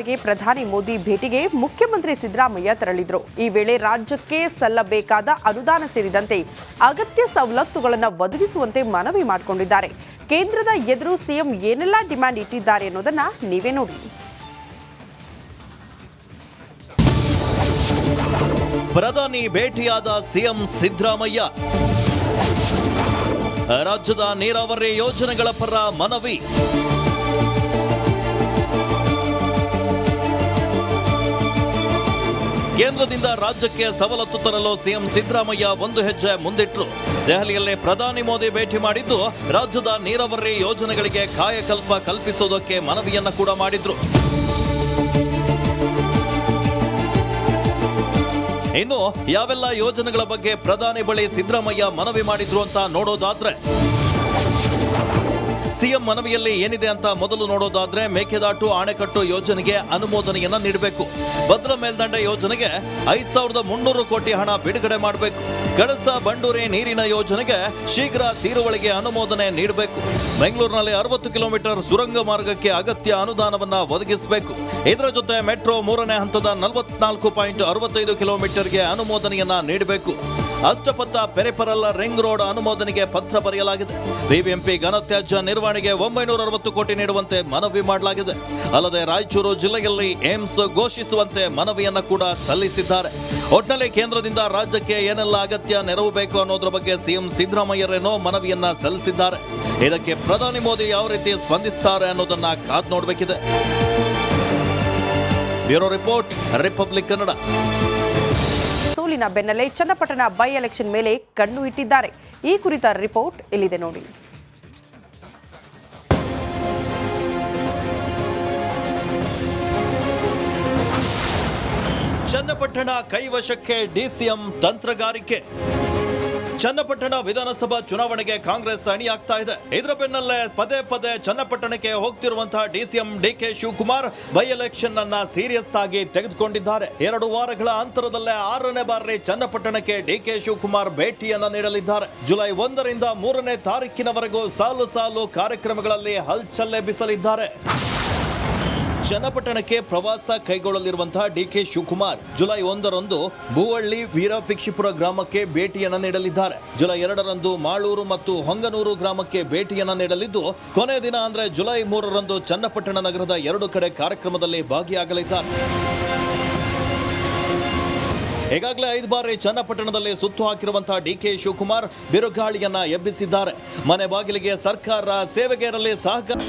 ಬಾರಿಗೆ ಪ್ರಧಾನಿ ಮೋದಿ ಭೇಟಿಗೆ ಮುಖ್ಯಮಂತ್ರಿ ಸಿದ್ದರಾಮಯ್ಯ ತೆರಳಿದ್ರು. ಈ ವೇಳೆ ರಾಜ್ಯಕ್ಕೆ ಸಲ್ಲಬೇಕಾದ ಅನುದಾನ ಸೇರಿದಂತೆ ಅಗತ್ಯ ಸವಲತ್ತುಗಳನ್ನು ಒದಗಿಸುವಂತೆ ಮನವಿ ಮಾಡಿಕೊಂಡಿದ್ದಾರೆ. ಕೇಂದ್ರದ ಎದುರು ಸಿಎಂ ಏನೆಲ್ಲ ಡಿಮ್ಯಾಂಡ್ ಇಟ್ಟಿದ್ದಾರೆ ಅನ್ನೋದನ್ನ ನೀವೇ ನೋಡಿ. ಪ್ರಧಾನಿ ಭೇಟಿಯಾದ ಸಿಎಂ ಸಿದ್ದರಾಮಯ್ಯ, ರಾಜ್ಯದ ನೀರಾವರಿ ಯೋಜನೆಗಳ ಪರ ಮನವಿ. ಕೇಂದ್ರದಿಂದ ರಾಜ್ಯಕ್ಕೆ ಸವಲತ್ತು ತರಲು ಸಿಎಂ ಸಿದ್ದರಾಮಯ್ಯ ಒಂದು ಹೆಜ್ಜೆ ಮುಂದಿಟ್ಟರು. ದೆಹಲಿಯಲ್ಲೇ ಪ್ರಧಾನಿ ಮೋದಿ ಭೇಟಿ ಮಾಡಿದ್ದು ರಾಜ್ಯದ ನೀರಾವರಿ ಯೋಜನೆಗಳಿಗೆ ಕಾಯಕಲ್ಪ ಕಲ್ಪಿಸುವುದಕ್ಕೆ ಮನವಿಯನ್ನ ಕೂಡ ಮಾಡಿದ್ರು. ಇನ್ನು ಯಾವೆಲ್ಲ ಯೋಜನೆಗಳ ಬಗ್ಗೆ ಪ್ರಧಾನಿ ಬಳಿ ಸಿದ್ದರಾಮಯ್ಯ ಮನವಿ ಮಾಡಿದ್ರು ಅಂತ ನೋಡೋದಾದ್ರೆ, ಸಿಎಂ ಮನವಿಯಲ್ಲಿ ಏನಿದೆ ಅಂತ ಮೊದಲು ನೋಡೋದಾದ್ರೆ, ಮೇಕೆದಾಟು ಅಣೆಕಟ್ಟು ಯೋಜನೆಗೆ ಅನುಮೋದನೆಯನ್ನ ನೀಡಬೇಕು. ಭದ್ರಾ ಮೇಲ್ದಂಡೆ ಯೋಜನೆಗೆ 5300 ಕೋಟಿ ಹಣ ಬಿಡುಗಡೆ ಮಾಡಬೇಕು. ಕಳಸಾ ಬಂಡೂರಿ ನೀರಿನ ಯೋಜನೆಗೆ ಶೀಘ್ರ ತೀರುವಳಿಗೆ ಅನುಮೋದನೆ ನೀಡಬೇಕು. ಬೆಂಗಳೂರಿನಲ್ಲಿ 60 ಕಿಲೋಮೀಟರ್ ಸುರಂಗ ಮಾರ್ಗಕ್ಕೆ ಅಗತ್ಯ ಅನುದಾನವನ್ನ ಒದಗಿಸಬೇಕು. ಇದರ ಜೊತೆ ಮೆಟ್ರೋ 3ನೇ ಹಂತದ 44.65 ಕಿಲೋಮೀಟರ್ಗೆ ಅನುಮೋದನೆಯನ್ನ ನೀಡಬೇಕು. ಅಷ್ಟಪಥ ಪೆರಿಫೆರಲ್ ರಿಂಗ್ ರೋಡ್ ಅನುಮೋದನೆಗೆ ಪತ್ರ ಬರೆಯಲಾಗಿದೆ. ಬಿಬಿಎಂಪಿ ಘನತ್ಯಾಜ್ಯ ನಿರ್ವಹಣೆಗೆ 960 ಕೋಟಿ ನೀಡುವಂತೆ ಮನವಿ ಮಾಡಲಾಗಿದೆ. ಅಲ್ಲದೆ ರಾಯಚೂರು ಜಿಲ್ಲೆಯಲ್ಲಿ ಏಮ್ಸ್ ಘೋಷಿಸುವಂತೆ ಮನವಿಯನ್ನ ಕೂಡ ಸಲ್ಲಿಸಿದ್ದಾರೆ. ಒಟ್ನಲ್ಲಿ ಕೇಂದ್ರದಿಂದ ರಾಜ್ಯಕ್ಕೆ ಏನೆಲ್ಲ ಅಗತ್ಯ ನೆರವು ಬೇಕು ಅನ್ನೋದ್ರ ಬಗ್ಗೆ ಸಿಎಂ ಸಿದ್ದರಾಮಯ್ಯರೇನೋ ಮನವಿಯನ್ನ ಸಲ್ಲಿಸಿದ್ದಾರೆ. ಇದಕ್ಕೆ ಪ್ರಧಾನಿ ಮೋದಿ ಯಾವ ರೀತಿ ಸ್ಪಂದಿಸುತ್ತಾರೆ ಅನ್ನೋದನ್ನ ಕಾದು ನೋಡಬೇಕಿದೆ. Bureau report, republic Kannada. ಸೋಲಿನ ಬೆನ್ನಲ್ಲೇ ಚನ್ನಪಟ್ಟಣ ಬೈ ಎಲೆಕ್ಷನ್ ಮೇಲೆ ಕಣ್ಣು ಇಟ್ಟಿದ್ದಾರೆ. ಈ ಕುರಿತ ರಿಪೋರ್ಟ್ ಇಲ್ಲಿದೆ ನೋಡಿ. ಚನ್ನಪಟ್ಟಣ ಕೈವಶಕ್ಕೆ ಡಿಸಿಎಂ ತಂತ್ರಗಾರಿಕೆ. ಚನ್ನಪಟ್ಟಣ ವಿಧಾನಸಭಾ ಚುನಾವಣೆಗೆ ಕಾಂಗ್ರೆಸ್ ಅಣಿಯಾಗ್ತಾ ಇದೆ. ಇದರ ಬೆನ್ನಲ್ಲೇ ಪದೇ ಪದೇ ಚನ್ನಪಟ್ಟಣಕ್ಕೆ ಹೋಗ್ತಿರುವಂತಹ DCM DK Shivakumar by election ಅನ್ನ ಸೀರಿಯಸ್ ಆಗಿ ತೆಗೆದುಕೊಂಡಿದ್ದಾರೆ. 2 ವಾರಗಳ ಅಂತರದಲ್ಲೇ 6ನೇ ಬಾರಿ ಚನ್ನಪಟ್ಟಣಕ್ಕೆ ಡಿಕೆ ಶಿವಕುಮಾರ್ ಭೇಟಿಯನ್ನ ನೀಡಲಿದ್ದಾರೆ. ಜುಲೈ 1ರಿಂದ 3ನೇ ತಾರೀಕಿನವರೆಗೂ ಸಾಲು ಸಾಲು ಕಾರ್ಯಕ್ರಮಗಳಲ್ಲಿ ಹಲ್ಚಲ್ಲೆಬ್ಬಿಸಲಿದ್ದಾರೆ. ಚನ್ನಪಟ್ಟಣಕ್ಕೆ ಪ್ರವಾಸ ಕೈಗೊಳ್ಳಲಿರುವಂತಹ ಡಿಕೆ ಶಿವಕುಮಾರ್ ಜುಲೈ 1ರಂದು ಭೂವಳ್ಳಿ ವೀರಪಿಕ್ಷಿಪುರ ಗ್ರಾಮಕ್ಕೆ ಭೇಟಿಯನ್ನ ನೀಡಲಿದ್ದಾರೆ. ಜುಲೈ 2ರಂದು ಮಾಳೂರು ಮತ್ತು ಹೊಂಗನೂರು ಗ್ರಾಮಕ್ಕೆ ಭೇಟಿಯನ್ನ ನೀಡಲಿದ್ದು, ಕೊನೆ ದಿನ ಅಂದ್ರೆ ಜುಲೈ 3ರಂದು ಚನ್ನಪಟ್ಟಣ ನಗರದ 2 ಕಡೆ ಕಾರ್ಯಕ್ರಮದಲ್ಲಿ ಭಾಗಿಯಾಗಲಿದ್ದಾರೆ. ಈಗಾಗಲೇ 5 ಬಾರಿ ಚನ್ನಪಟ್ಟಣದಲ್ಲಿ ಸುತ್ತು ಹಾಕಿರುವಂತಹ ಡಿಕೆ ಶಿವಕುಮಾರ್ ಬಿರುಗಾಳಿಯನ್ನ ಎಬ್ಬಿಸಿದ್ದಾರೆ. ಮನೆ ಬಾಗಿಲಿಗೆ ಸರ್ಕಾರ ಸೇವೆಗೆ ಇರಲಿ ಸಹಕಾರ